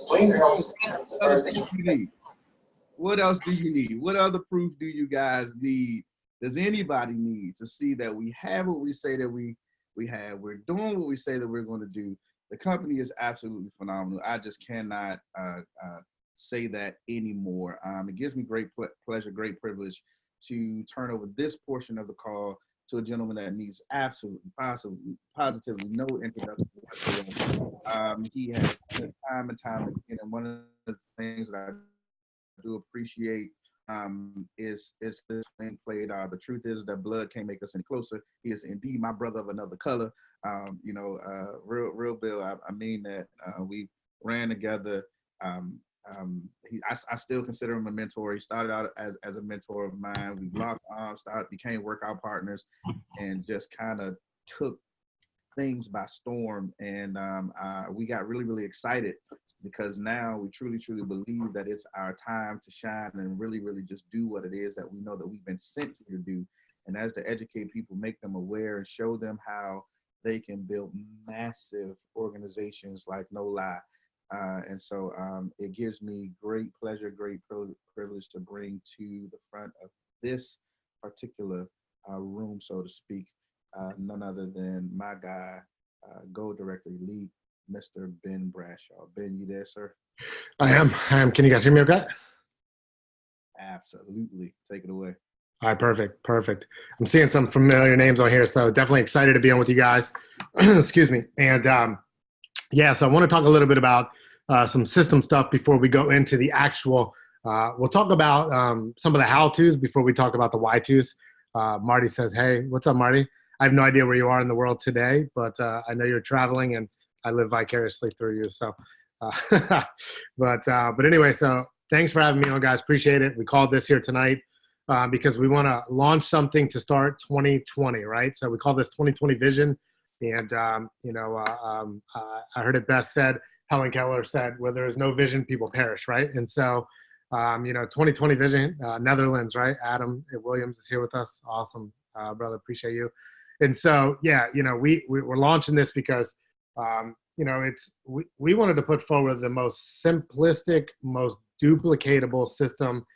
What else do you need? What else do you need? What other proof do you guys need? Does anybody need to see that we have what we say that we have? We're doing what we say that we're going to do. The company is absolutely phenomenal. I just cannot say that anymore. It gives me great pleasure, great privilege to turn over this portion of the call to a gentleman that needs absolutely, positively no introduction whatsoever. He has spent time and time again, and one of the things that I do appreciate is this thing played. The truth is that blood can't make us any closer. He is indeed my brother of another color. Real Bill. I mean that. We ran together. I still consider him a mentor. He started out as a mentor of mine. We locked arms, became workout partners, and just kind of took things by storm. And we got really, really excited because now we truly, truly believe that it's our time to shine and really, really just do what it is that we know that we've been sent here to do. And as to educate people, make them aware and show them how they can build massive organizations like No Lie. And so it gives me great pleasure, great privilege to bring to the front of this particular room, so to speak, none other than my guy, Goal Director Elite, Mr. Ben Brashaw. Ben, you there, sir? I am. Can you guys hear me okay? Absolutely. Take it away. All right, perfect. I'm seeing some familiar names on here, so definitely excited to be on with you guys. Excuse me. And so I want to talk a little bit about some system stuff before we go into the actual. We'll talk about some of the how-tos before we talk about the why-tos. Marty says, hey, what's up, Marty? I have no idea where you are in the world today, but I know you're traveling, and I live vicariously through you. So, but anyway, so thanks for having me on, guys. Appreciate it. We called this here tonight because we want to launch something to start 2020, right? So we call this 2020 Vision, and I heard it best said. Helen Keller said, where there is no vision, people perish, right? And so, 2020 Vision, Netherlands, right? Adam Williams is here with us. Awesome, brother. Appreciate you. And so, we're launching this because, we wanted to put forward the most simplistic, most duplicatable system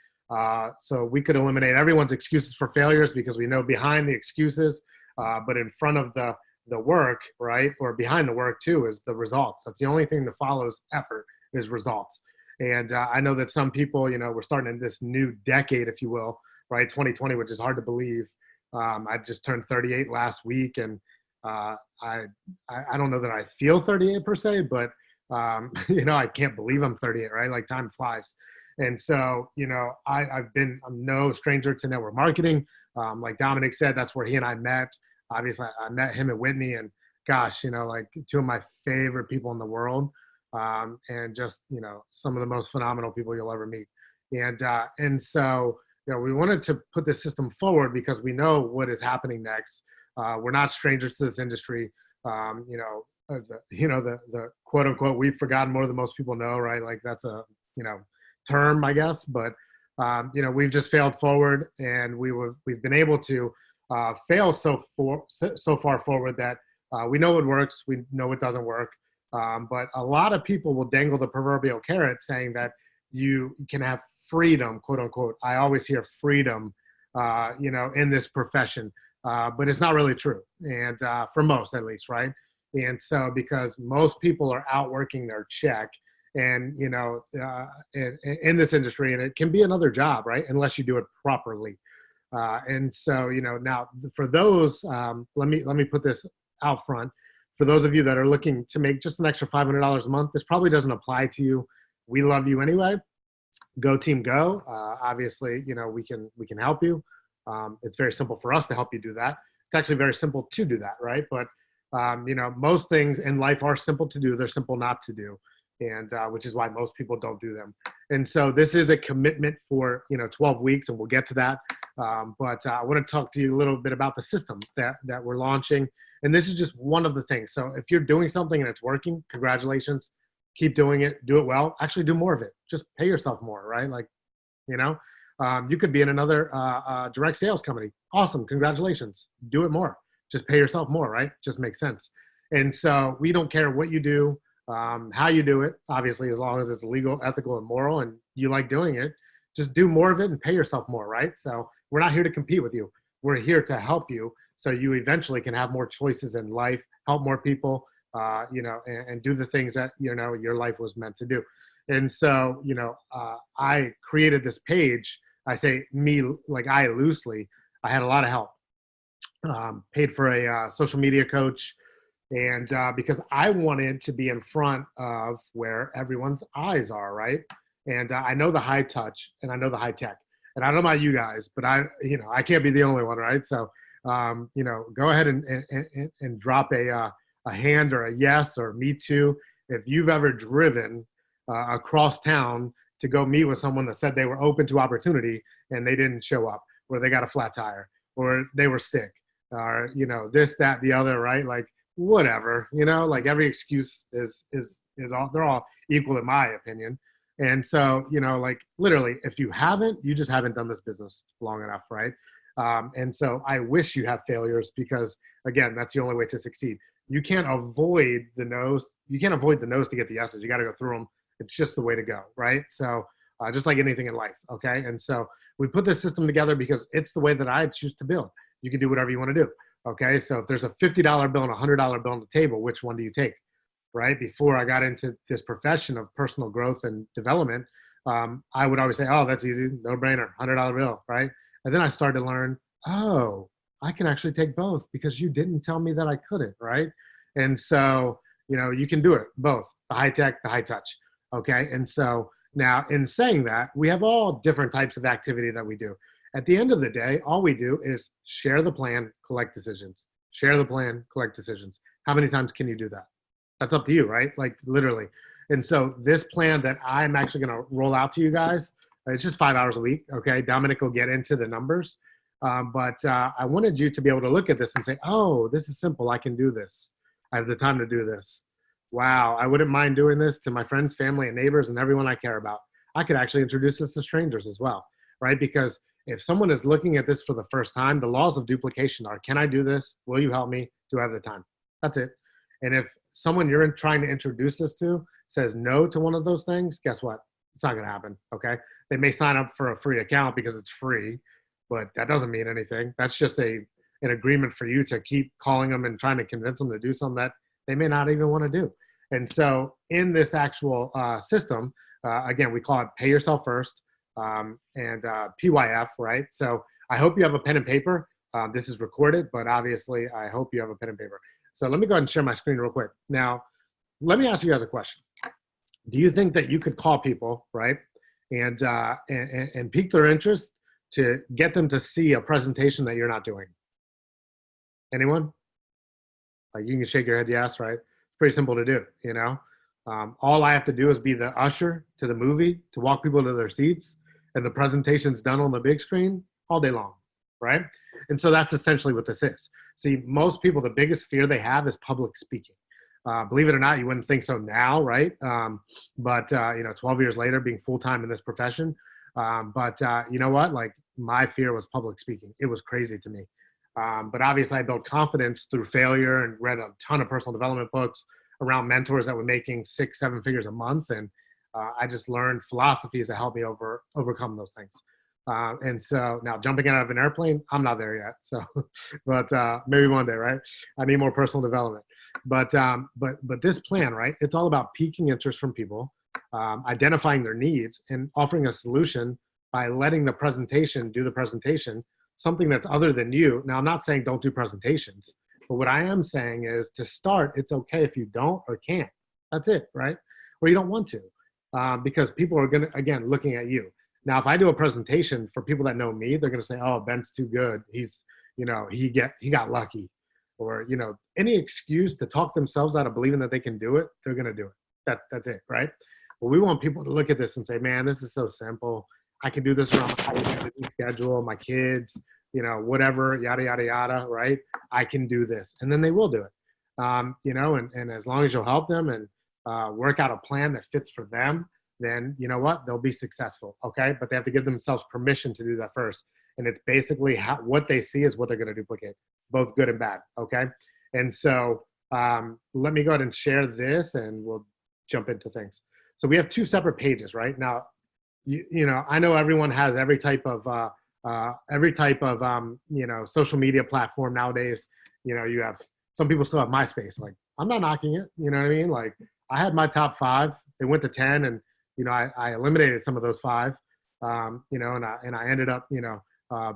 so we could eliminate everyone's excuses for failures, because we know behind the excuses, but in front of the work, right, or behind the work too, is the results. That's the only thing that follows effort is results. And I know that some people, we're starting in this new decade, if you will, right, 2020, which is hard to believe. I just turned 38 last week, and I don't know that I feel 38 per se, but I can't believe I'm 38, right? Like, time flies. And so, I'm no stranger to network marketing. Like Dominic said, that's where he and I met. Obviously, I met him at Whitney, and gosh, like two of my favorite people in the world, and just, some of the most phenomenal people you'll ever meet. And so, we wanted to put this system forward because we know what is happening next. We're not strangers to this industry. The quote unquote, we've forgotten more than most people know, right? Like, that's a, term, I guess, but, we've just failed forward, and we've been able to fail so far forward that we know what works, we know what doesn't work, but a lot of people will dangle the proverbial carrot saying that you can have freedom, quote unquote. I always hear freedom, in this profession, but it's not really true, and for most at least, right? And so, because most people are outworking their check, and in this industry, and it can be another job, right, unless you do it properly. And so, now for those, let me put this out front. For those of you that are looking to make just an extra $500 a month, this probably doesn't apply to you. We love you anyway. Go team, go. Obviously, we can help you. It's very simple for us to help you do that. It's actually very simple to do that, right? But most things in life are simple to do. They're simple not to do. And which is why most people don't do them. And so this is a commitment for 12 weeks, and we'll get to that. But I want to talk to you a little bit about the system that we're launching. And this is just one of the things. So if you're doing something and it's working, congratulations. Keep doing it. Do it well. Actually, do more of it. Just pay yourself more, right? Like, you could be in another direct sales company. Awesome. Congratulations. Do it more. Just pay yourself more, right? Just makes sense. And so we don't care what you do, how you do it, obviously, as long as it's legal, ethical, and moral, and you like doing it, just do more of it and pay yourself more, right? So we're not here to compete with you. We're here to help you so you eventually can have more choices in life, help more people, and do the things that, your life was meant to do. And so, I created this page. I say me, like I loosely, I had a lot of help. Paid for a social media coach, and because I wanted to be in front of where everyone's eyes are, right? And I know the high touch and I know the high tech. And I don't know about you guys, but I can't be the only one, right? So, go ahead and drop a hand or a yes or me too if you've ever driven across town to go meet with someone that said they were open to opportunity and they didn't show up, or they got a flat tire, or they were sick, or this, that, the other, right? Like whatever, like every excuse is all, they're all equal in my opinion. And so, like literally, if you haven't, you just haven't done this business long enough, right? And so I wish you have failures, because again, that's the only way to succeed. You can't avoid the no's. You can't avoid the no's to get the yeses. You got to go through them. It's just the way to go, right? So just like anything in life, okay? And so we put this system together because it's the way that I choose to build. You can do whatever you want to do, okay? So if there's a $50 bill and a $100 bill on the table, which one do you take, right? Before I got into this profession of personal growth and development, I would always say, oh, that's easy, no brainer, $100 bill, right? And then I started to learn, oh, I can actually take both because you didn't tell me that I couldn't, right? And so, you can do it, both, the high tech, the high touch, okay? And so now in saying that, we have all different types of activity that we do. At the end of the day, all we do is share the plan, collect decisions. Share the plan, collect decisions. How many times can you do that? That's up to you, right? Like literally. And so this plan that I'm actually going to roll out to you guys, it's just 5 hours a week, okay? Dominic will get into the numbers. But I wanted you to be able to look at this and say, oh, this is simple. I can do this. I have the time to do this. Wow, I wouldn't mind doing this to my friends, family, and neighbors, and everyone I care about. I could actually introduce this to strangers as well, right? Because if someone is looking at this for the first time, the laws of duplication are, can I do this? Will you help me? Do I have the time? That's it. And if someone you're trying to introduce this to says no to one of those things, guess what? It's not going to happen, okay? They may sign up for a free account because it's free, but that doesn't mean anything. That's just an agreement for you to keep calling them and trying to convince them to do something that they may not even want to do. And so in this actual system, again, we call it Pay Yourself First, and PYF, right? So I hope you have a pen and paper. This is recorded, but obviously I hope you have a pen and paper. So let me go ahead and share my screen real quick. Now, let me ask you guys a question. Do you think that you could call people, right, and pique their interest to get them to see a presentation that you're not doing? Anyone? Like you can shake your head yes, right? It's pretty simple to do, All I have to do is be the usher to the movie, to walk people to their seats, and the presentation's done on the big screen all day long, right? And so that's essentially what this is. See, most people, the biggest fear they have is public speaking. Believe it or not, you wouldn't think so now, right? But 12 years later, being full-time in this profession. But you know what? Like my fear was public speaking. It was crazy to me. But obviously I built confidence through failure and read a ton of personal development books around mentors that were making 6-7 figures a month. And I just learned philosophies that helped me overcome those things. And so now jumping out of an airplane, I'm not there yet. So, but maybe one day, right? I need more personal development. But this plan, right? It's all about piquing interest from people, identifying their needs, and offering a solution by letting the presentation do the presentation, something that's other than you. Now, I'm not saying don't do presentations, but what I am saying is to start, it's okay if you don't or can't. That's it, right? Or you don't want to, because people are going to, again, looking at you. Now, if I do a presentation for people that know me, they're going to say, oh, Ben's too good. He's, he got lucky. Or, any excuse to talk themselves out of believing that they can do it, they're going to do it. That's it, right? But we want people to look at this and say, man, this is so simple. I can do this around my schedule, my kids, whatever, yada, yada, yada, right? I can do this. And then they will do it. And as long as you'll help them and work out a plan that fits for them, then you know what? They'll be successful, okay? But they have to give themselves permission to do that first. And it's basically what they see is what they're going to duplicate, both good and bad, okay? And so Let me go ahead and share this and we'll jump into things. So we have two separate pages, right? Now, you know, I know everyone has every type of social media platform nowadays. You know, you have some people still have MySpace. Like, I'm not knocking it. You know what I mean? Like, I had my top 5. It went to 10, and you know, I eliminated some of those 5. You know, and I ended up, you know,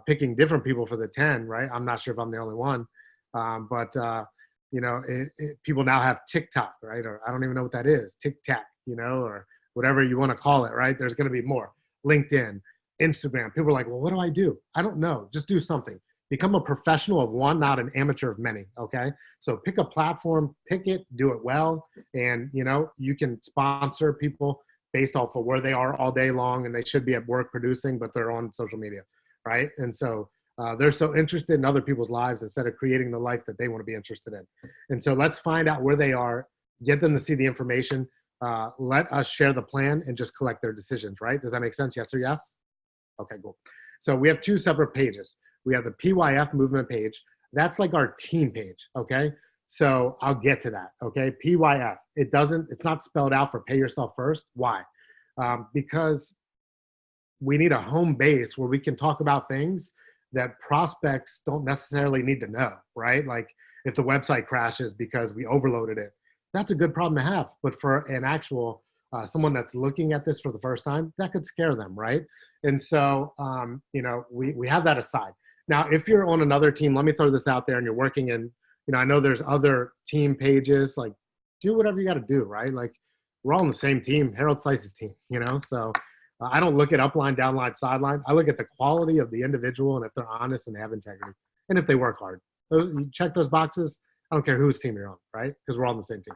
picking different people for the 10. Right? I'm not sure if I'm the only one, but you know, people now have TikTok, right? Or I don't even know what that is, TikTok, you know, or whatever you want to call it, right? There's going to be more. LinkedIn, Instagram. People are like, well, what do I do? I don't know. Just do something. Become a professional of one, not an amateur of many. Okay. So pick a platform, pick it, do it well. And, you know, you can sponsor people based off of where they are all day long, and they should be at work producing, but they're on social media. Right. And so they're so interested in other people's lives instead of creating the life that they want to be interested in. And so let's find out where they are, get them to see the information. Let us share the plan and just collect their decisions, right? Does that make sense? Yes or yes? Okay, cool. So we have two separate pages. We have the PYF movement page. That's like our team page, okay? So I'll get to that, okay? PYF, it's not spelled out for pay yourself first. Why? Because we need a home base where we can talk about things that prospects don't necessarily need to know, right? Like if the website crashes because we overloaded it, that's a good problem to have. But for an actual someone that's looking at this for the first time, that could scare them, right? And so, you know, we have that aside. Now, if you're on another team, let me throw this out there, and you're working in, you know, I know there's other team pages, like do whatever you got to do, right? Like we're all on the same team, Harold Slice's team, you know? So I don't look at upline, downline, sideline. I look at the quality of the individual and if they're honest and they have integrity and if they work hard. You check those boxes. I don't care whose team you're on, right? Because we're all on the same team.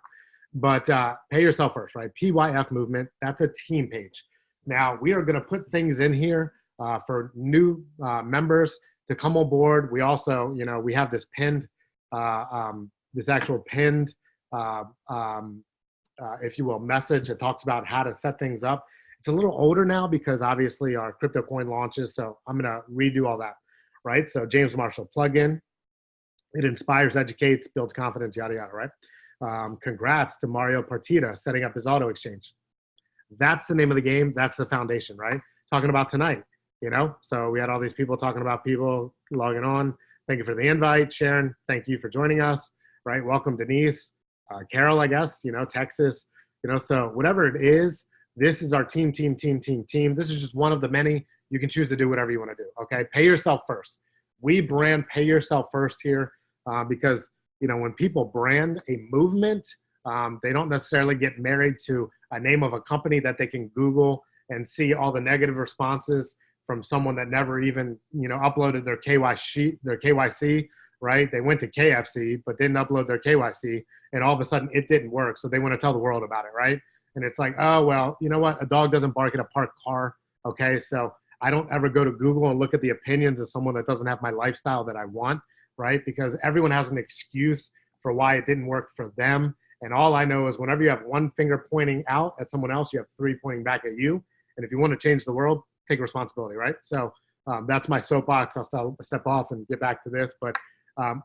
But pay yourself first, right? PYF movement, that's a team page. Now, we are going to put things in here for new members to come on board. We also, you know, we have this pinned, this actual pinned, if you will, message that talks about how to set things up. It's a little older now because obviously our crypto coin launches. So I'm going to redo all that, right? So James Marshall plugin. It inspires, educates, builds confidence, yada, yada, right? Congrats to Mario Partida setting up his auto exchange. That's the name of the game. That's the foundation, right? Talking about tonight, you know? So we had all these people talking about people logging on. Thank you for the invite. Sharon, thank you for joining us, right? Welcome, Denise. Carol, I guess, you know, Texas, you know, so whatever it is, this is our team. This is just one of the many. You can choose to do whatever you want to do, okay? Pay yourself first. We brand pay yourself first here because, you know, when people brand a movement, they don't necessarily get married to a name of a company that they can Google and see all the negative responses from someone that never even, you know, uploaded their KYC, right? They went to KFC, but didn't upload their KYC, and all of a sudden it didn't work. So they want to tell the world about it, right? And it's like, oh, well, you know what? A dog doesn't bark at a parked car, okay? So I don't ever go to Google and look at the opinions of someone that doesn't have my lifestyle that I want, right? Because everyone has an excuse for why it didn't work for them. And all I know is whenever you have one finger pointing out at someone else, you have 3 pointing back at you. And if you want to change the world, take responsibility, right? So that's my soapbox. I'll step off and get back to this. But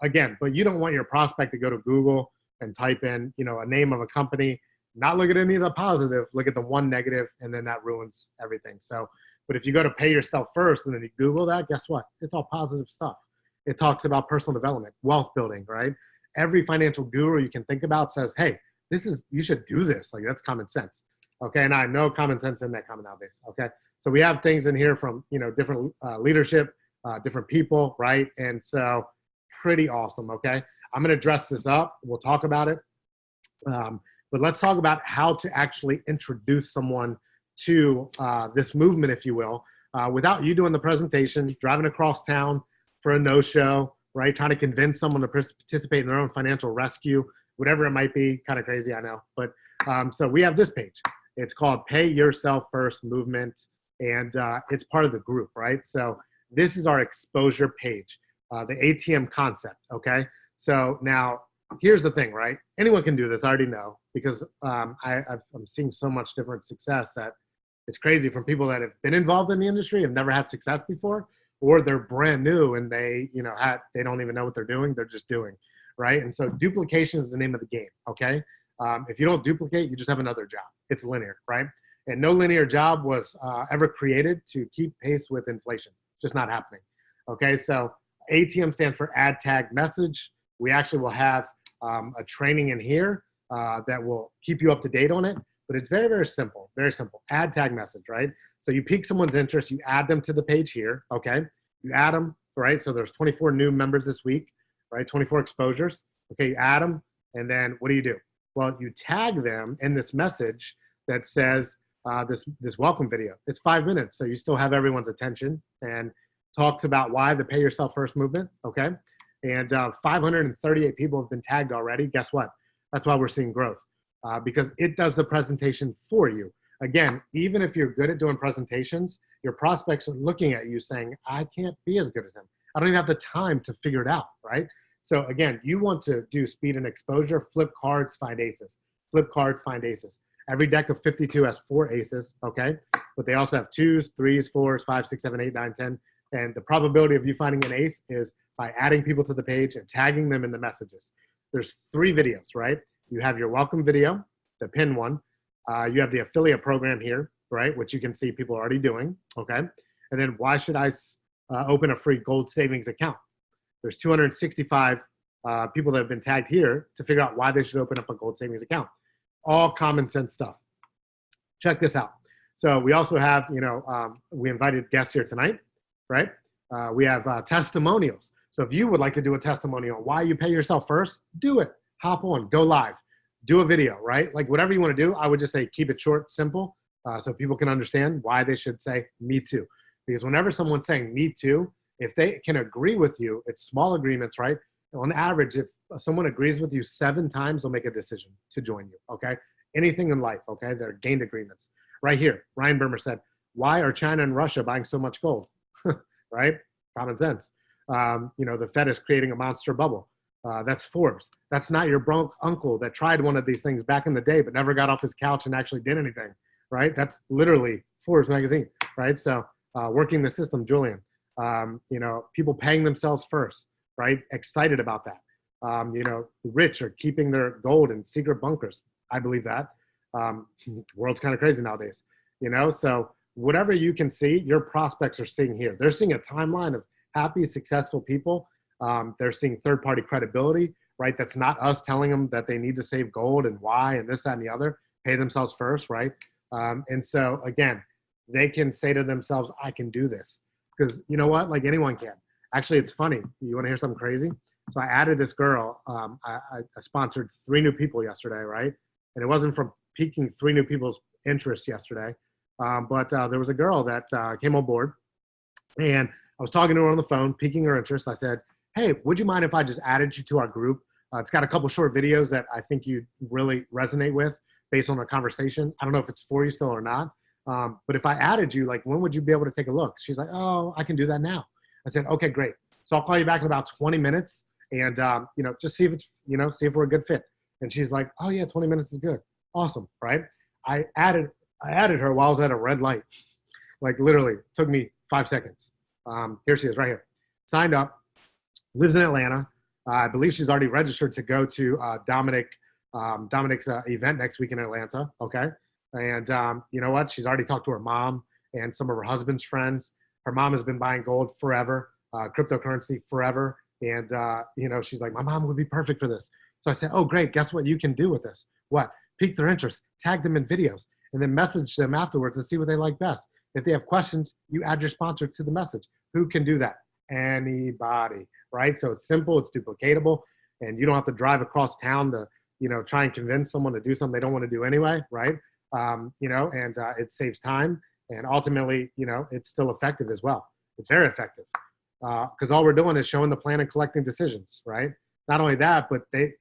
again, but you don't want your prospect to go to Google and type in, you know, a name of a company, not look at any of the positive, look at the one negative, and then that ruins everything. So, but if you go to pay yourself first and then you Google that, guess what? It's all positive stuff. It talks about personal development, wealth building, right? Every financial guru you can think about says, hey, you should do this. Like, that's common sense. Okay. And I know common sense isn't that common nowadays. Okay. So we have things in here from, you know, different leadership, different people, right? And so pretty awesome. Okay. I'm going to dress this up. We'll talk about it. But let's talk about how to actually introduce someone to this movement, if you will, without you doing the presentation, driving across town for a no-show, right? Trying to convince someone to participate in their own financial rescue, whatever it might be. Kind of crazy, I know. But so we have this page. It's called Pay Yourself First Movement, and it's part of the group, right? So this is our exposure page, the ATM concept, okay? So now here's the thing, right? Anyone can do this, I already know, because I'm seeing so much different success that it's crazy from people that have been involved in the industry, have never had success before, or they're brand new and they don't even know what they're doing. They're just doing, right? And so duplication is the name of the game, okay? If you don't duplicate, you just have another job. It's linear, right? And no linear job was ever created to keep pace with inflation. Just not happening. Okay, so ATM stands for Add Tag Message. We actually will have a training in here that will keep you up to date on it. But it's very, very simple. Very simple. Add Tag Message, right? So you pique someone's interest. You add them to the page here, okay? You add them, right? So there's 24 new members this week, right? 24 exposures. Okay, you add them, and then what do? Well, you tag them in this message that says this welcome video. It's 5 minutes, so you still have everyone's attention, and talks about why the Pay Yourself First movement, okay? And 538 people have been tagged already. Guess what? That's why we're seeing growth, because it does the presentation for you. Again, even if you're good at doing presentations, your prospects are looking at you saying, I can't be as good as him. I don't even have the time to figure it out, right? So again, you want to do speed and exposure, flip cards, find aces. Flip cards, find aces. Every deck of 52 has 4 aces, okay? But they also have 2s, 3s, 4s, 5, 6, 7, 8, 9, 10. And the probability of you finding an ace is by adding people to the page and tagging them in the messages. There's 3 videos, right? You have your welcome video, the pin one. You have the affiliate program here, right? Which you can see people are already doing, okay? And then why should I open a free gold savings account? There's 265 people that have been tagged here to figure out why they should open up a gold savings account. All common sense stuff. Check this out. So we also have, we invited guests here tonight, right? We have testimonials. So if you would like to do a testimonial on why you pay yourself first, do it. Hop on, go live, do a video, right? Like whatever you want to do, I would just say keep it short, simple, so people can understand why they should say me too. Because whenever someone's saying me too, if they can agree with you, it's small agreements, right? On average, if someone agrees with you 7 times, they'll make a decision to join you, okay? Anything in life, okay? They're gained agreements. Right here, Ryan Bermer said, why are China and Russia buying so much gold? Right? Common sense. The Fed is creating a monster bubble. That's Forbes. That's not your broke uncle that tried one of these things back in the day but never got off his couch and actually did anything, right? That's literally Forbes magazine, right? So working the system, Julian. People paying themselves first, right? Excited about that. The rich are keeping their gold in secret bunkers. I believe that. The world's kind of crazy nowadays, so whatever you can see, your prospects are seeing here. They're seeing a timeline of happy, successful people. They're seeing third-party credibility, right? That's not us telling them that they need to save gold and why and this, that, and the other. Pay themselves first, right? And so, again, they can say to themselves, I can do this. Because you know what? Like anyone can. Actually, it's funny. You want to hear something crazy? So I added this girl. I sponsored 3 new people yesterday, right? And it wasn't from piquing 3 new people's interest yesterday. But there was a girl that came on board. And I was talking to her on the phone, piquing her interest. I said, hey, would you mind if I just added you to our group? It's got a couple short videos that I think you really resonate with based on our conversation. I don't know if it's for you still or not. But if I added you, like, when would you be able to take a look? She's like, oh, I can do that now. I said, okay, great. So I'll call you back in about 20 minutes and, just see if it's, see if we're a good fit. And she's like, oh yeah, 20 minutes is good. Awesome, right? I added her while I was at a red light. Like literally took me 5 seconds. Here she is right here. Signed up, lives in Atlanta. I believe she's already registered to go to Dominic's event next week in Atlanta. Okay. And you know what? She's already talked to her mom and some of her husband's friends. Her mom has been buying gold forever, cryptocurrency forever. And, she's like, my mom would be perfect for this. So I said, oh, great. Guess what you can do with this? What? Pique their interest, tag them in videos, and then message them afterwards and see what they like best. If they have questions, you add your sponsor to the message. Who can do that? Anybody, right? So it's simple, it's duplicatable, and you don't have to drive across town to, try and convince someone to do something they don't want to do anyway, right? It saves time, and ultimately, it's still effective as well. It's very effective because all we're doing is showing the plan and collecting decisions, right? Not only that, but they,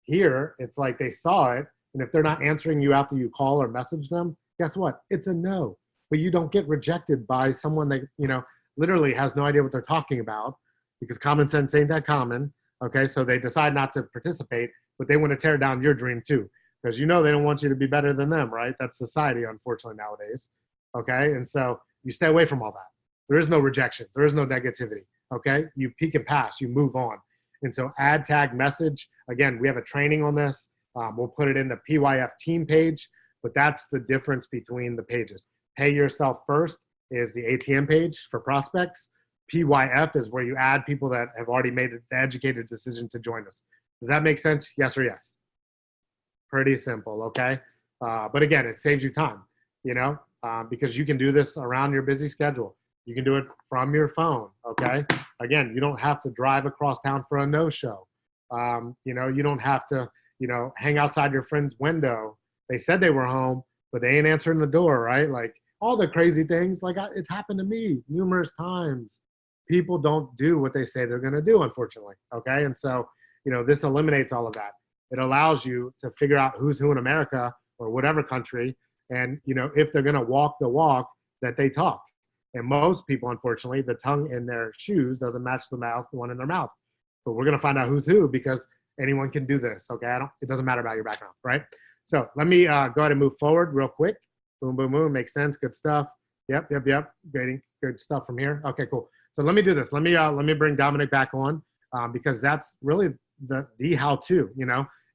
here it's like they saw it, and if they're not answering you after you call or message them, guess what? It's a no. But you don't get rejected by someone that, literally has no idea what they're talking about because common sense ain't that common. Okay, so they decide not to participate, but they want to tear down your dream too because they don't want you to be better than them, right? That's society, unfortunately, nowadays. Okay, and so you stay away from all that. There is no rejection. There is no negativity. Okay, you peak and pass. You move on. And so add tag message, again, we have a training on this. We'll put it in the PYF team page, but that's the difference between the pages. Pay yourself first is the ATM page for prospects. PYF is where you add people that have already made the educated decision to join us. Does that make sense? Yes or yes? Pretty simple, okay? But again, it saves you time, because you can do this around your busy schedule. You can do it from your phone, okay? Again, you don't have to drive across town for a no-show. You don't have to, hang outside your friend's window. They said they were home, but they ain't answering the door, right? Like all the crazy things, like it's happened to me numerous times. People don't do what they say they're going to do, unfortunately, okay? And so, this eliminates all of that. It allows you to figure out who's who in America or whatever country, and, if they're going to walk the walk, that they talk. And most people, unfortunately, the tongue in their shoes doesn't match the one in their mouth. But we're going to find out who's who because anyone can do this, okay? It doesn't matter about your background, right? So let me go ahead and move forward real quick. Boom, boom, boom. Makes sense. Good stuff. Yep. Good stuff from here. Okay, cool. So let me do this. Let me bring Dominic back on because that's really the how-to,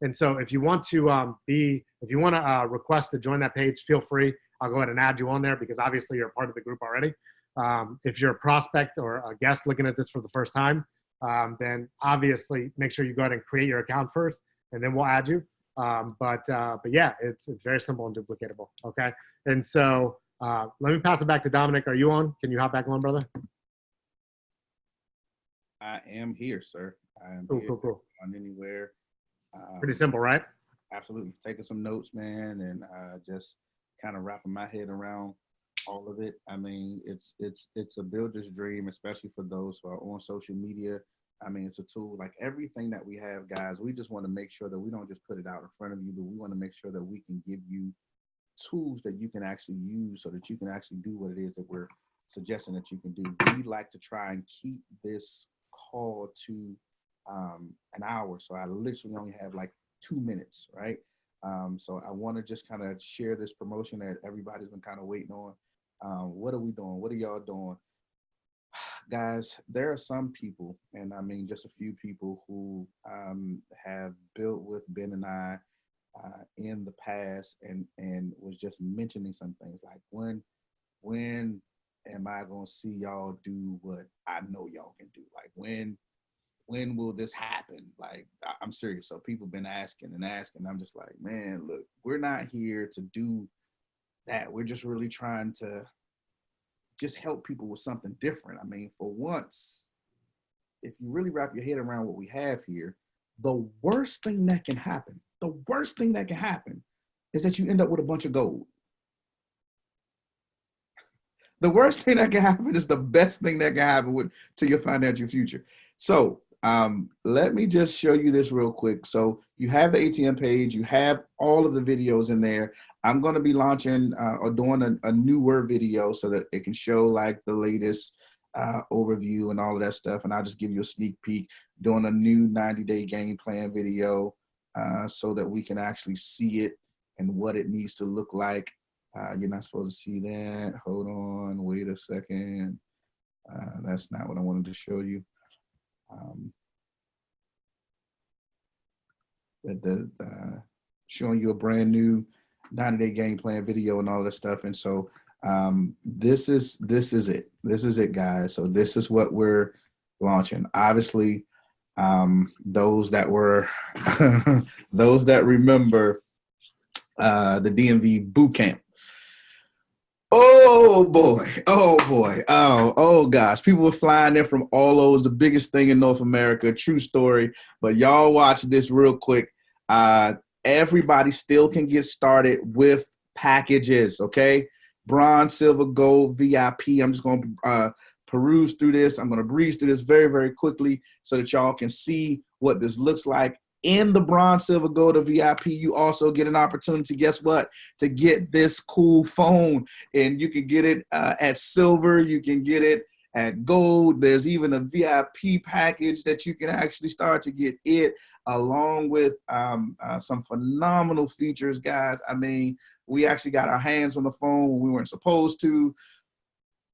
And so if you want to request to join that page, feel free. I'll go ahead and add you on there because obviously you're a part of the group already. If you're a prospect or a guest looking at this for the first time, then obviously make sure you go ahead and create your account first, and then we'll add you. But yeah, it's very simple and duplicatable. Okay. And so let me pass it back to Dominic. Are you on? Can you hop back on, brother? I am here, sir. I am cool, here. Cool. On anywhere. Pretty simple, right? Absolutely. Taking some notes, man, and just kind of wrapping my head around all of it. I mean, it's a builder's dream, especially for those who are on social media. I mean, it's a tool like everything that we have, guys. We just want to make sure that we don't just put it out in front of you, but we want to make sure that we can give you tools that you can actually use so that you can actually do what it is that we're suggesting that you can do. We like to try and keep this call to an hour. So I literally only have like 2 minutes, right? So I want to just kind of share this promotion that everybody's been kind of waiting on. What are we doing? What are y'all doing? Guys, there are some people, and I mean just a few people who have built with Ben and I in the past and was just mentioning some things like when am I gonna see y'all do what I know y'all can do? Like when will this happen? Like, I'm serious. So people been asking and asking. I'm just like, man, look, we're not here to do that. We're just really trying to just help people with something different. I mean, for once, if you really wrap your head around what we have here, the worst thing that can happen is that you end up with a bunch of gold. The worst thing that can happen is the best thing that can happen to your financial future. So let me just show you this real quick. So you have the ATM page, you have all of the videos in there. I'm going to be launching or doing a newer video so that it can show like the latest overview and all of that stuff. And I'll just give you a sneak peek, doing a new 90-day game plan video so that we can actually see it and what it needs to look like. You're not supposed to see that. Hold on, wait a second. That's not what I wanted to show you. Showing you a brand new 90-day game plan video and all that stuff. And so this is it. This is it, guys. So this is what we're launching. Obviously, those that were those that remember the DMV boot camp. Oh boy. Oh gosh. People were flying in from all over. The biggest thing in North America. True story. But y'all watch this real quick. Everybody still can get started with packages, okay? Bronze, silver, gold, VIP. I'm just going to peruse through this. I'm going to breeze through this very, very quickly so that y'all can see what this looks like. In the bronze, silver, gold, or VIP, you also get an opportunity, guess what? To get this cool phone. And you can get it at silver. You can get it at gold. There's even a VIP package that you can actually start to get it, along with some phenomenal features, guys. I mean, we actually got our hands on the phone when we weren't supposed to.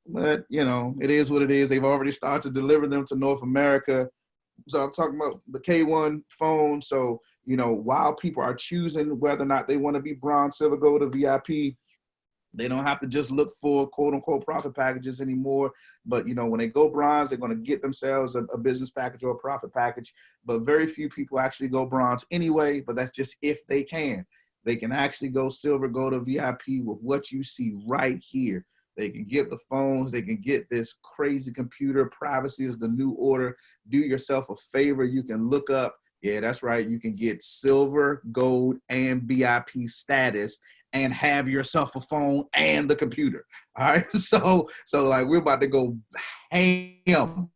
But, you know, it is what it is. They've already started to deliver them to North America. So I'm talking about the K1 phone. So, you know, while people are choosing whether or not they want to be bronze, silver, gold, or VIP, they don't have to just look for quote unquote profit packages anymore. But, you know, when they go bronze, they're going to get themselves a business package or a profit package. But very few people actually go bronze anyway. But that's just if they can. They can actually go silver, gold, or VIP with what you see right here. They can get the phones. They can get this crazy computer. Privacy is the new order. Do yourself a favor. You can look up. Yeah, that's right. You can get silver, gold, and VIP status and have yourself a phone and the computer. All right. So like we're about to go ham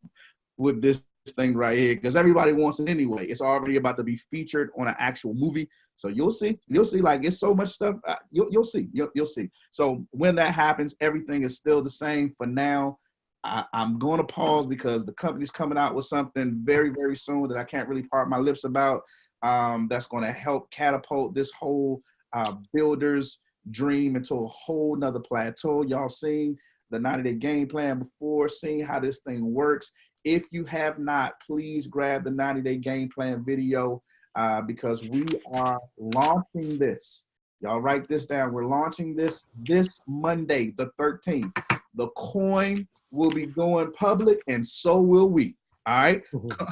with this thing right here because everybody wants it anyway. It's already about to be featured on an actual movie. So you'll see like it's so much stuff. You'll see. So when that happens, everything is still the same for now. I'm going to pause because the company's coming out with something very, very soon that I can't really part my lips about. That's going to help catapult this whole builder's dream into a whole nother plateau. Y'all seen the 90-day game plan before, seeing how this thing works. If you have not, please grab the 90-day game plan video because we are launching this. Y'all write this down. We're launching this Monday, the 13th. The coin will be going public, and so will we. All right,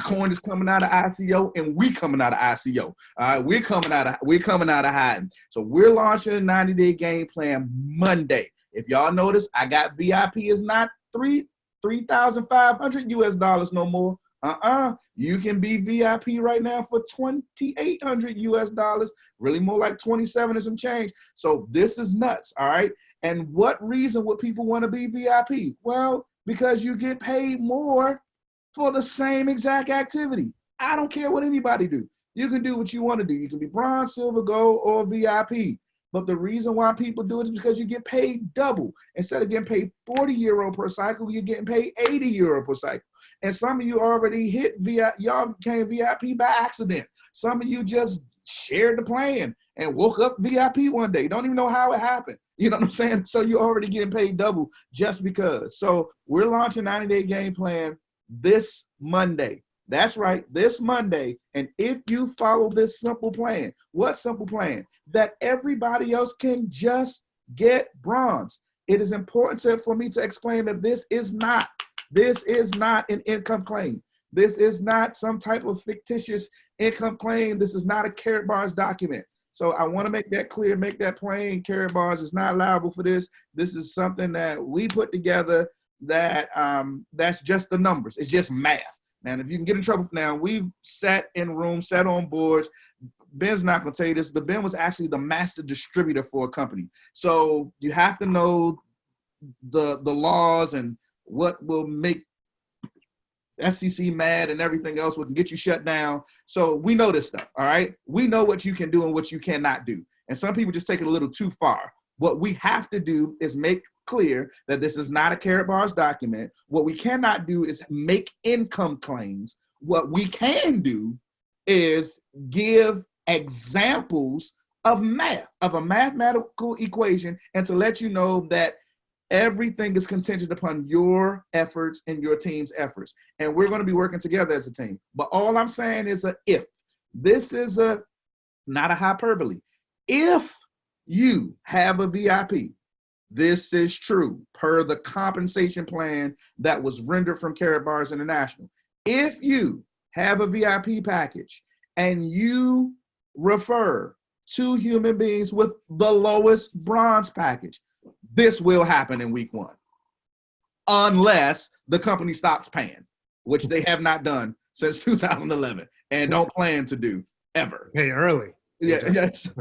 coin is coming out of ICO, and we coming out of ICO. All right, we're coming out of hiding. So we're launching a 90-day game plan Monday. If y'all notice, I got VIP is not $3,500 US no more. You can be VIP right now for $2,800 US. Really more like 27 and some change. So this is nuts. All right. And what reason would people want to be VIP? Well, because you get paid more for the same exact activity. I don't care what anybody do. You can do what you want to do. You can be bronze, silver, gold, or VIP. But the reason why people do it is because you get paid double. Instead of getting paid €40 per cycle, you're getting paid €80 per cycle. And some of you already hit VIP, y'all became VIP by accident. Some of you just shared the plan and woke up VIP one day. Don't even know how it happened. You know what I'm saying? So you're already getting paid double just because. So we're launching 90-day game plan this Monday. That's right, this Monday. And if you follow this simple plan, what simple plan? That everybody else can just get bronze. It is important for me to explain that this is not an income claim. This is not some type of fictitious income claim. This is not a Karatbars document. So I want to make that clear, make that plain. Karatbars is not liable for this. This is something that we put together that that's just the numbers. It's just math. Now, if you can get in trouble now, we've sat in rooms, sat on boards. Ben's not going to tell you this, but Ben was actually the master distributor for a company. So you have to know the laws and what will make FCC mad and everything else, what can get you shut down. So we know this stuff, all right? We know what you can do and what you cannot do. And some people just take it a little too far. What we have to do is make clear that this is not a Karatbars document. What we cannot do is make income claims. What we can do is give examples of math, of a mathematical equation, and to let you know that everything is contingent upon your efforts and your team's efforts. And we're going to be working together as a team. But all I'm saying is a if. This is not a hyperbole. If you have a VIP, this is true per the compensation plan that was rendered from Karatbars International. If you have a VIP package and you refer 2 human beings with the lowest bronze package, this will happen in week 1, unless the company stops paying, which they have not done since 2011 and don't plan to do ever. Pay early. Yeah, yes.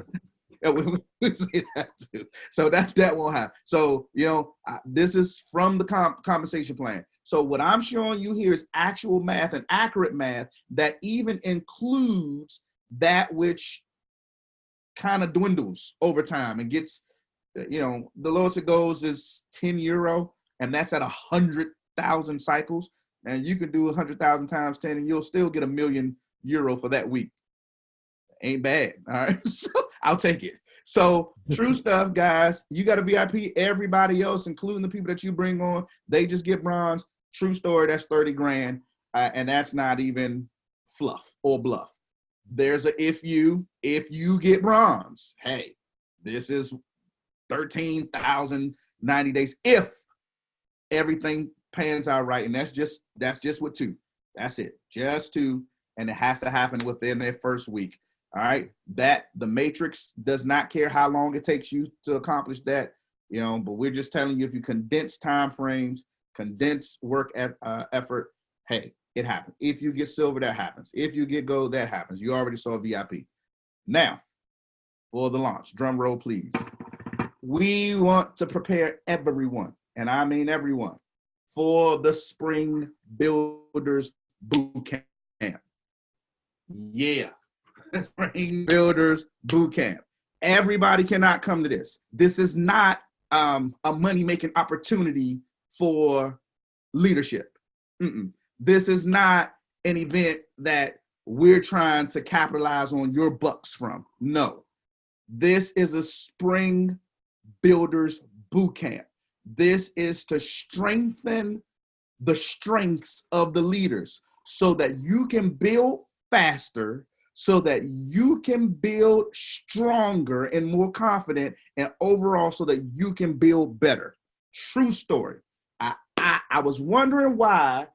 We say that too. So that won't happen. So, you know, this is from the compensation plan. So what I'm showing you here is actual math and accurate math that even includes that which kind of dwindles over time and gets, you know, the lowest it goes is €10, and that's at 100,000 cycles. And you can do 100,000 times 10, and you'll still get €1,000,000 for that week. Ain't bad. All right. So I'll take it. So true stuff, guys. You got a VIP. Everybody else, including the people that you bring on, they just get bronze. True story. That's 30 grand. And that's not even fluff or bluff. There's a if you get bronze, hey, this is 13,090 days if everything pans out right, and that's just with 2. That's it, just 2, and it has to happen within their first week. All right, that the matrix does not care how long it takes you to accomplish that, but we're just telling you, if you condense time frames, condense work effort, hey, it happens. If you get silver, that happens. If you get gold, that happens. You already saw VIP. Now, for the launch, drum roll, please. We want to prepare everyone, and I mean everyone, for the Spring Builders Boot Camp. Yeah, Spring Builders Boot Camp. Everybody cannot come to this. This is not a money-making opportunity for leadership. This is not an event that we're trying to capitalize on your bucks from. No, this is a Spring Builders Boot Camp. This is to strengthen the strengths of the leaders so that you can build faster, so that you can build stronger and more confident, and overall so that you can build better. True story. I was wondering why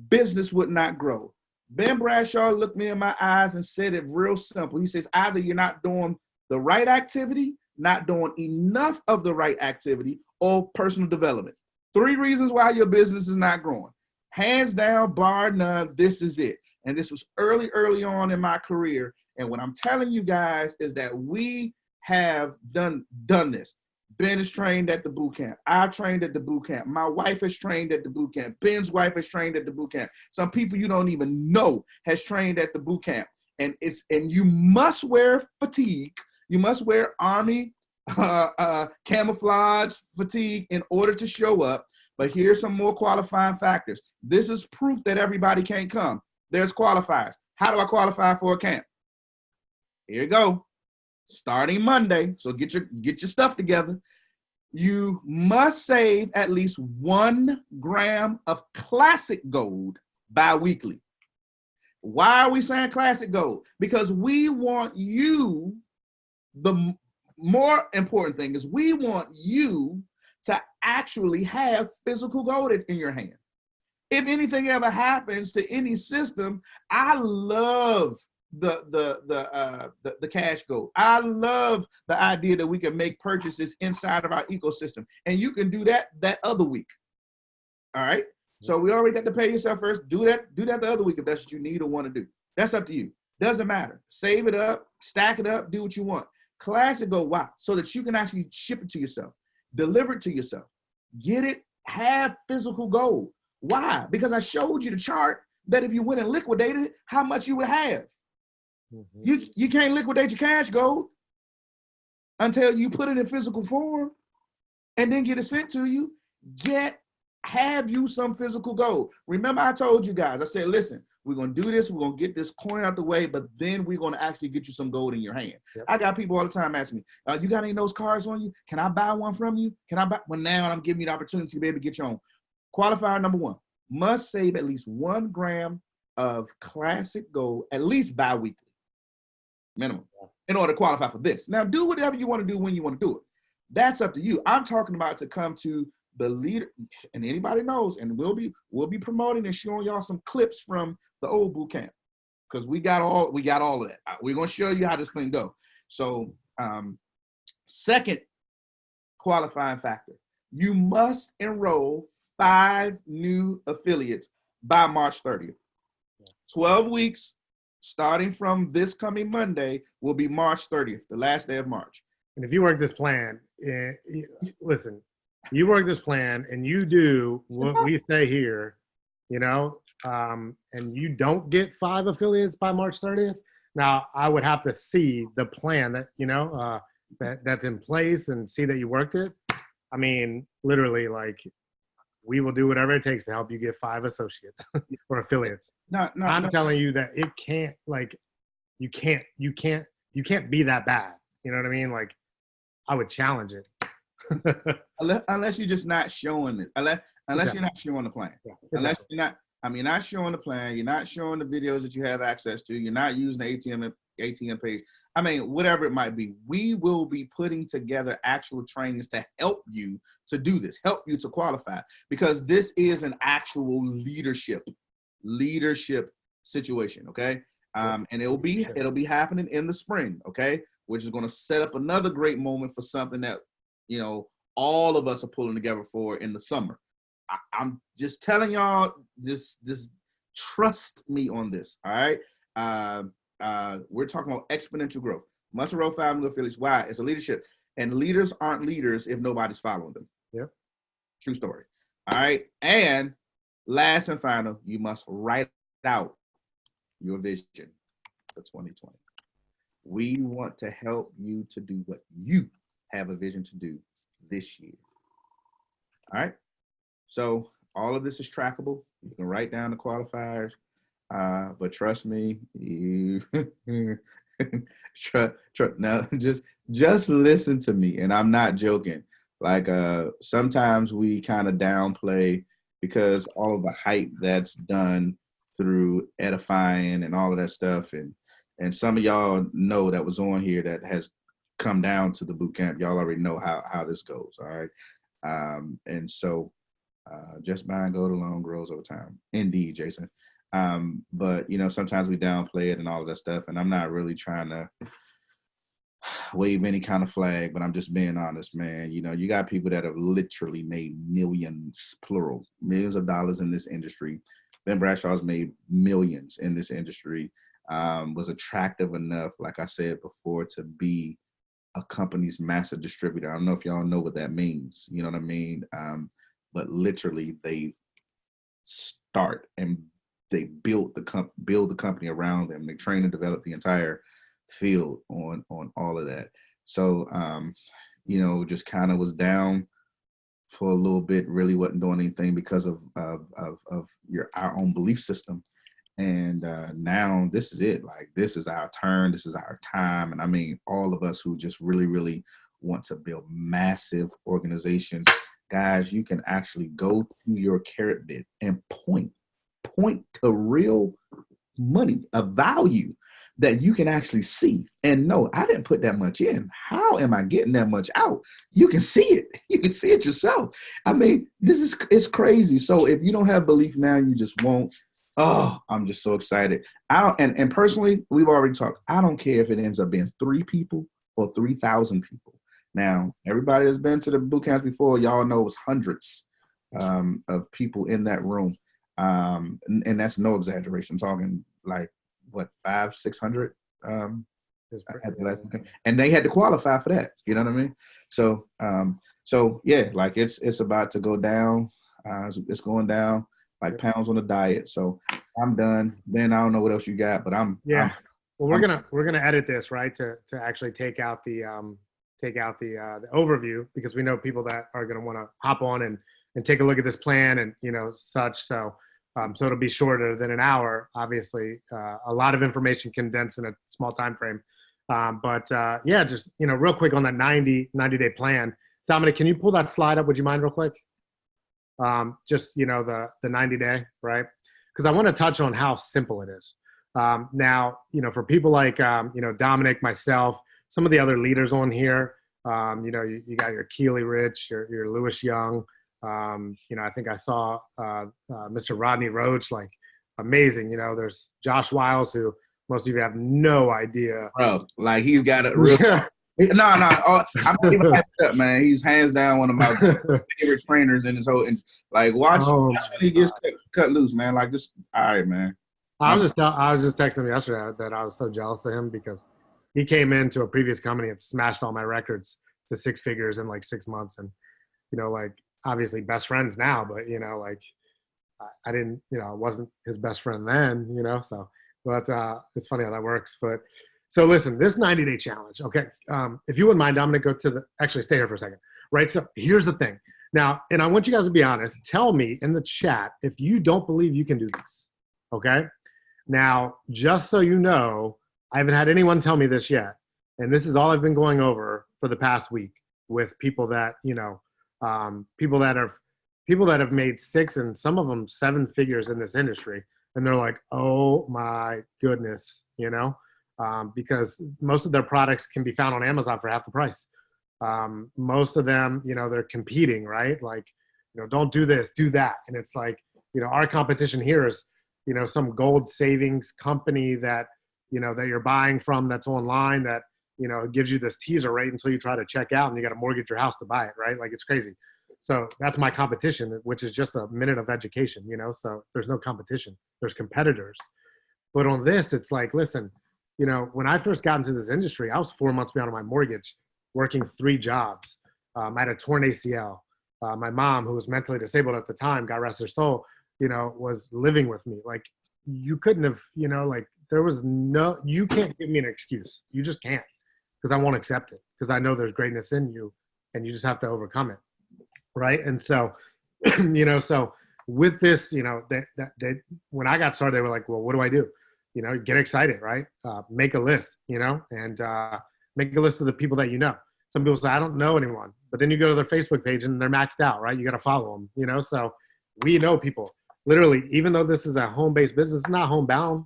business would not grow. Ben Bradshaw looked me in my eyes and said it real simple. He says, either you're not doing the right activity, not doing enough of the right activity, or personal development. 3 reasons why your business is not growing. Hands down, bar none, this is it. And this was early on in my career. And what I'm telling you guys is that we have done this. Ben is trained at the boot camp. I trained at the boot camp. My wife is trained at the boot camp. Ben's wife is trained at the boot camp. Some people you don't even know has trained at the boot camp. And you must wear fatigue. You must wear Army camouflage fatigue in order to show up. But here's some more qualifying factors. This is proof that everybody can't come. There's qualifiers. How do I qualify for a camp? Here you go. Starting Monday, so get your stuff together. You must save at least 1 gram of classic gold bi-weekly. Why are we saying classic gold? Because we want you, the more important thing is we want you to actually have physical gold in your hand. If anything ever happens to any system, I love the cash gold. I love the idea that we can make purchases inside of our ecosystem, and you can do that other week. All right. So we already got to pay yourself first. Do that the other week if that's what you need or want to do. That's up to you. Doesn't matter. Save it up, stack it up, do what you want. Classic gold. Why? So that you can actually ship it to yourself, deliver it to yourself, get it, have physical gold. Why? Because I showed you the chart that if you went and liquidated it, how much you would have. Mm-hmm. You can't liquidate your cash gold until you put it in physical form and then get it sent to you. Have you some physical gold. Remember I told you guys, I said, listen, we're going to do this. We're going to get this coin out the way, but then we're going to actually get you some gold in your hand. Yep. I got people all the time asking me, you got any of those cards on you? Can I buy one from you? Well, now I'm giving you the opportunity to be able to get your own. Qualifier number 1, must save at least 1 gram of classic gold, at least bi-weekly, minimum, in order to qualify for this. Now, do whatever you want to do when you want to do it. That's up to you. I'm talking about to come to the leader, and anybody knows, and we'll be promoting and showing y'all some clips from the old boot camp, because we got all of that. We're going to show you how this thing go. So, second qualifying factor, you must enroll 5 new affiliates by March 30th. 12 weeks starting from this coming Monday will be March 30th, the last day of March. And if you work this plan, listen, you work this plan and you do what we say here, and you don't get 5 affiliates by March 30th. Now, I would have to see the plan that, that's in place and see that you worked it. I mean, literally, like, we will do whatever it takes to help you get 5 associates or affiliates. I'm telling you that it can't, like, you can't be that bad. You know what I mean? Like, I would challenge it. unless you're just not showing it. Unless you're not showing the plan. Yeah, exactly. I mean, you're not showing the plan. You're not showing the videos that you have access to. You're not using the ATM page. I mean, whatever it might be, we will be putting together actual trainings to help you to do this, help you to qualify, because this is an actual leadership situation. Okay. And it'll be happening in the spring. Okay. Which is going to set up another great moment for something that, all of us are pulling together for in the summer. I'm just telling y'all, just trust me on this. All right. We're talking about exponential growth. Muscle Row Family Affiliates. Why? It's a leadership. And leaders aren't leaders if nobody's following them. Yeah. True story. All right. And last and final, you must write out your vision for 2020. We want to help you to do what you have a vision to do this year. All right. So all of this is trackable. You can write down the qualifiers, but trust me, now just listen to me, and I'm not joking. Like sometimes we kind of downplay because all of the hype that's done through edifying and all of that stuff, and some of y'all know that was on here that has come down to the boot camp. Y'all already know how this goes. All right, and so. Just buy and go alone grows over time. Indeed, Jason. But sometimes we downplay it and all of that stuff. And I'm not really trying to wave any kind of flag, but I'm just being honest, man. You got people that have literally made millions, plural, millions of dollars in this industry. Ben Bradshaw's made millions in this industry. Was attractive enough, like I said before, to be a company's master distributor. I don't know if y'all know what that means. You know what I mean? But literally they start and they build the company around them. They train and develop the entire field on all of that. So, just kind of was down for a little bit, really wasn't doing anything because of our own belief system. And now this is it. Like, this is our turn. This is our time. And I mean, all of us who just really, really want to build massive organizations, guys, you can actually go to your carrot bid and point to real money, a value that you can actually see and know, I didn't put that much in. How am I getting that much out? You can see it. You can see it yourself. I mean, it's crazy. So if you don't have belief now, you just won't. Oh, I'm just so excited. And personally, we've already talked. I don't care if it ends up being 3 people or 3,000 people. Now, everybody that's been to the boot camps before, y'all know it was hundreds of people in that room. And that's no exaggeration. I'm talking like, what, 500-600 at the last boot camp. And they had to qualify for that. You know what I mean? So, yeah, like it's about to go down. It's going down like pounds on a diet. So I'm done. Ben, I don't know what else you got, but well, we're gonna edit this, right, to actually take out the overview, because we know people that are going to want to hop on and take a look at this plan and such. So it'll be shorter than an hour. Obviously, a lot of information condensed in a small time frame. But just real quick on that 90-day plan. Dominic, can you pull that slide up? Would you mind real quick? Just the 90-day, right? Because I want to touch on how simple it is. Now, for people like Dominic, myself, some of the other leaders on here, you got your Keely Rich, your Lewis Young. I think I saw Mr. Rodney Roach, like amazing. There's Josh Wiles, who most of you have no idea. Bro, like he's got a real. No, I'm not even hyped up, man. He's hands down one of my favorite trainers in this whole. Like watch when he gets cut loose, man. Like this, all right, man. I was just texting him yesterday that I was so jealous of him because he came into a previous company and smashed all my records to 6 figures in like 6 months. And, like obviously best friends now, but, like I didn't, I wasn't his best friend then, so, but it's funny how that works. But so listen, this 90-day challenge. Okay. If you wouldn't mind, Dominic, actually stay here for a second. Right. So here's the thing now, and I want you guys to be honest, tell me in the chat if you don't believe you can do this. Okay. Now, just so you know, I haven't had anyone tell me this yet. And this is all I've been going over for the past week with people that, people that people that have made 6 and some of them 7 figures in this industry. And they're like, oh my goodness, because most of their products can be found on Amazon for half the price. Most of them, they're competing, right? Like, don't do this, do that. And it's like, our competition here is, some gold savings company that, that you're buying from that's online that, it gives you this teaser rate until you try to check out and you got to mortgage your house to buy it, right? Like it's crazy. So that's my competition, which is just a minute of education, so there's no competition, there's competitors. But on this, it's like, listen, when I first got into this industry, I was 4 months beyond my mortgage, working 3 jobs. I had a torn ACL. My mom, who was mentally disabled at the time, God rest her soul, was living with me. Like you couldn't have, like there was you can't give me an excuse. You just can't, because I won't accept it, because I know there's greatness in you and you just have to overcome it. Right. And so, so with this, that when I got started, they were like, well, what do I do? Get excited, right? Make a list, and make a list of the people that Some people say, I don't know anyone, but then you go to their Facebook page and they're maxed out, right? You got to follow them, so we know people. Literally, even though this is a home-based business, it's not homebound.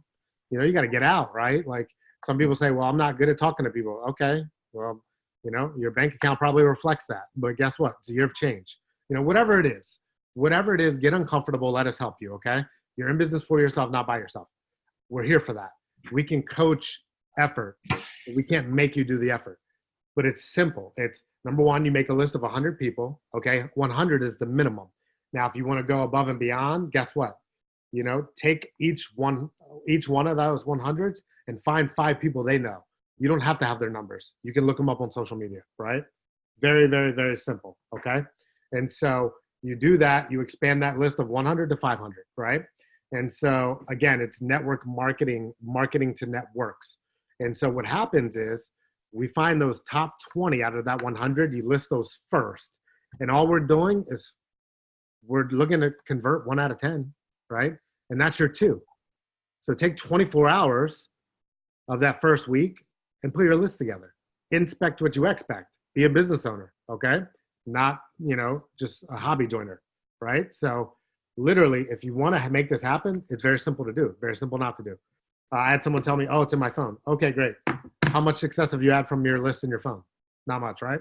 You got to get out, right? Like some people say, well, I'm not good at talking to people. Okay, well, your bank account probably reflects that. But guess what? It's a year of change. Whatever it is, get uncomfortable. Let us help you, okay? You're in business for yourself, not by yourself. We're here for that. We can coach effort. We can't make you do the effort. But it's simple. It's number one, you make a list of 100 people, okay? 100 is the minimum. Now, if you want to go above and beyond, guess what? Take each one of those 100s and find 5 people they know. You don't have to have their numbers. You can look them up on social media, right? Very, very, very simple, okay? And so you do that, you expand that list of 100 to 500, right? And so again, it's network marketing to networks. And so what happens is we find those top 20 out of that 100, you list those first. And all we're doing is we're looking to convert 1 out of 10, right? And that's your 2. So take 24 hours of that first week and put your list together. Inspect what you expect. Be a business owner, okay? Not, just a hobby joiner, right? So literally, if you want to make this happen, it's very simple to do, very simple not to do. I had someone tell me, oh, it's in my phone. Okay, great. How much success have you had from your list in your phone? Not much, right?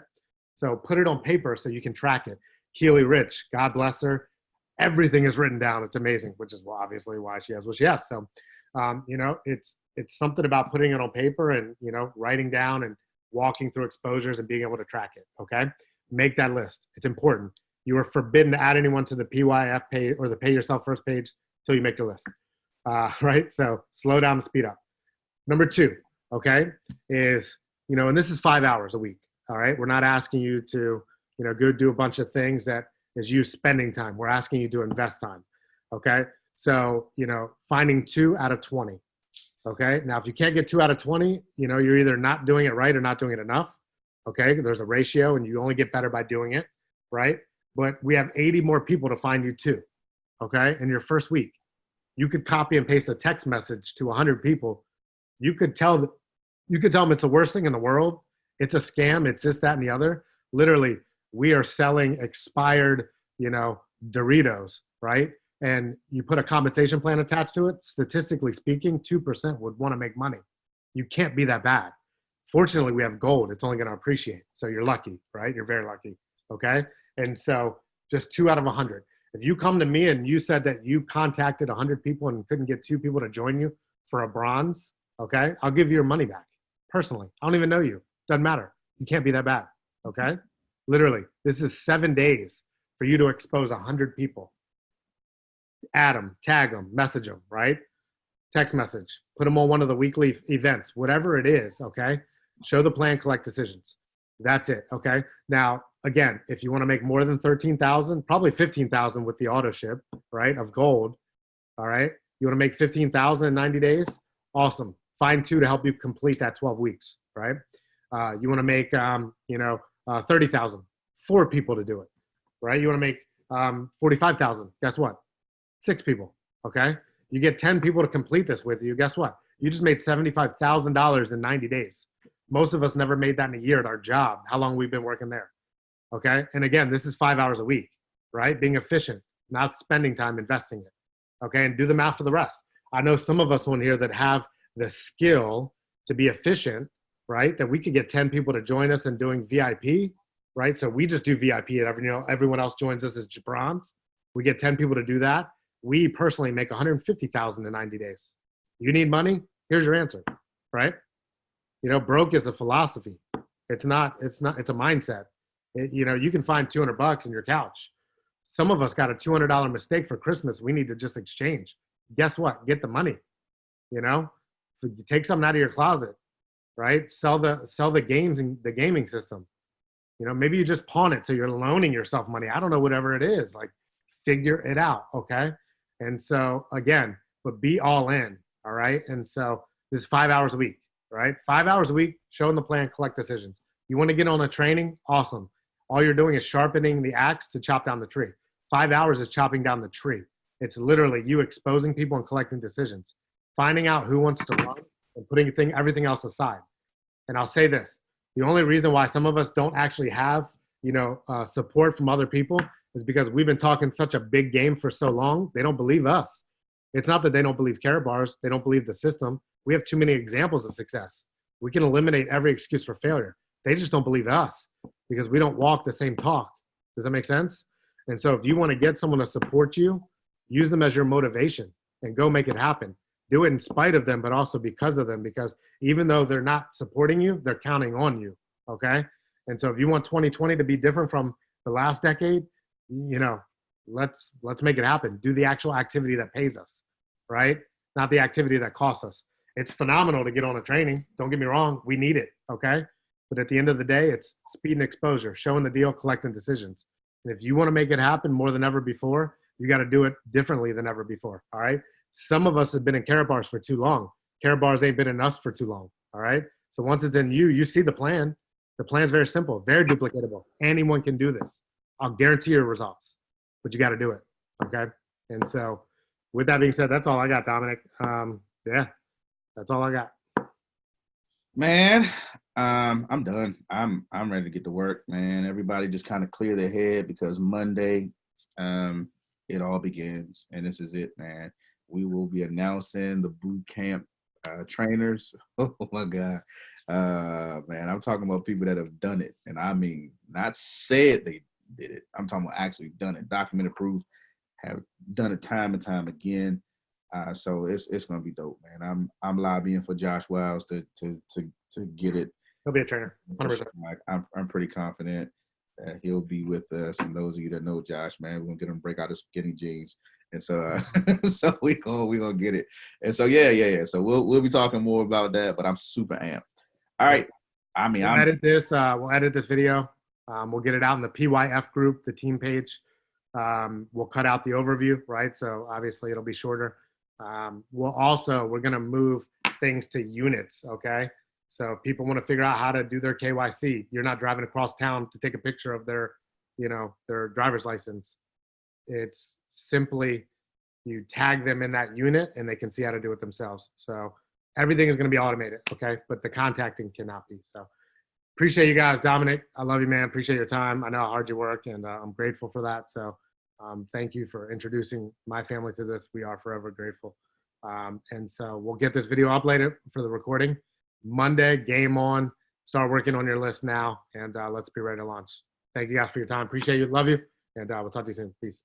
So put it on paper so you can track it. Keely Rich, God bless her. Everything is written down. It's amazing, which is obviously why she has what she has. So, it's something about putting it on paper and, writing down and walking through exposures and being able to track it, okay? Make that list. It's important. You are forbidden to add anyone to the PYF page or the Pay Yourself First page until you make your list, right? So slow down and speed up. Number 2, okay, is, and this is 5 hours a week, all right? We're not asking you to, go do a bunch of things that is you spending time. We're asking you to invest time, okay? So, finding 2 out of 20, okay? Now, if you can't get 2 out of 20, you're either not doing it right or not doing it enough, okay? There's a ratio and you only get better by doing it, right? But we have 80 more people to find you 2, okay? In your first week. You could copy and paste a text message to 100 people. You could tell them it's the worst thing in the world. It's a scam. It's this, that, and the other. Literally, we are selling expired, Doritos, right? And you put a compensation plan attached to it. Statistically speaking, 2% would want to make money. You can't be that bad. Fortunately, we have gold. It's only going to appreciate. So you're lucky, right? You're very lucky, okay? And so just 2 out of 100. If you come to me and you said that you contacted 100 people and couldn't get 2 people to join you for a bronze, okay, I'll give you your money back personally. I don't even know you. Doesn't matter. You can't be that bad, okay? Literally, this is 7 days for you to expose 100 people. Add them, tag them, message them, right? Text message, put them on one of the weekly events, whatever it is, okay? Show the plan, collect decisions. That's it, okay? Now, again, if you want to make more than 13,000, probably 15,000 with the auto ship, right, of gold, all right? You want to make 15,000 in 90 days? Awesome. Find 2 to help you complete that 12 weeks, right? You want to make, 30,000, 4 people to do it, right? You want to make 45,000. Guess what? 6 people, okay? You get 10 people to complete this with you. Guess what? You just made $75,000 in 90 days. Most of us never made that in a year at our job. How long we've been working there, okay? And again, this is 5 hours a week. right? Being efficient, not spending time investing it. Okay. And do the math for the rest. I know some of us on here that have the skill to be efficient, right? That we could get 10 people to join us in doing VIP, right? So we just do VIP and everyone else joins us as bronze. We get 10 people to do that. We personally make 150,000 in 90 days. You need money? Here's your answer, right? Broke is a philosophy. It's a mindset. You can find $200 in your couch. Some of us got a $200 mistake for Christmas. We need to just exchange. Guess what? Get the money. Take something out of your closet, right? Sell the games and the gaming system. Maybe you just pawn it so you're loaning yourself money. I don't know, whatever it is. Like, figure it out, okay? And so again, but be all in, all right? And so this is 5 hours a week, right? 5 hours a week, showing the plan, collect decisions. You want to get on a training? Awesome. All you're doing is sharpening the axe to chop down the tree. 5 hours is chopping down the tree. It's literally you exposing people and collecting decisions, finding out who wants to run and putting everything else aside. And I'll say this, the only reason why some of us don't actually have, support from other people is because we've been talking such a big game for so long, they don't believe us. It's not that they don't believe Karatbars, they don't believe the system. We have too many examples of success. We can eliminate every excuse for failure. They just don't believe us because we don't walk the same talk. Does that make sense? And so if you want to get someone to support you, use them as your motivation and go make it happen. Do it in spite of them, but also because of them, because even though they're not supporting you, they're counting on you, okay? And so if you want 2020 to be different from the last decade, let's make it happen. Do the actual activity that pays us, right? Not the activity that costs us. It's phenomenal to get on a training. Don't get me wrong. We need it, okay? But at the end of the day, it's speed and exposure, showing the deal, collecting decisions. And if you want to make it happen more than ever before, you got to do it differently than ever before, all right? Some of us have been in Karatbars for too long. Karatbars ain't been in us for too long, all right? So once it's in you, you see the plan. The plan's very simple, very duplicatable. Anyone can do this. I'll guarantee your results, but you got to do it, okay? And so with that being said, that's all I got, Dominic. Yeah, that's all I got. Man, I'm done. I'm ready to get to work, man. Everybody just kind of clear their head because Monday, it all begins, and this is it, man. We will be announcing the boot camp trainers. Oh my God, man! I'm talking about people that have done it, and I mean, not said they did it. I'm talking about actually done it, documented proof, have done it time and time again. So it's gonna be dope, man. I'm lobbying for Josh Wiles to get it. He'll be a trainer, 100%. I'm pretty confident that he'll be with us. And those of you that know Josh, man, we're gonna get him to break out his skinny jeans, and so so we gonna get it. And so yeah. So we'll be talking more about that, but I'm super amped. All right. I mean, we'll edit this video. We'll get it out in the PYF group, the team page. We'll cut out the overview, right? So obviously it'll be shorter. We're going to move things to units. Okay. So if people want to figure out how to do their KYC, you're not driving across town to take a picture of their driver's license. It's simply you tag them in that unit and they can see how to do it themselves. So everything is going to be automated. Okay. But the contacting cannot be. So appreciate you guys. Dominic, I love you, man. Appreciate your time. I know how hard you work, and I'm grateful for that. So thank you for introducing my family to this. We are forever grateful. And so we'll get this video up later for the recording. Monday, game on. Start working on your list now, and let's be ready to launch. Thank you guys for your time. Appreciate you. Love you. And we'll talk to you soon. Peace.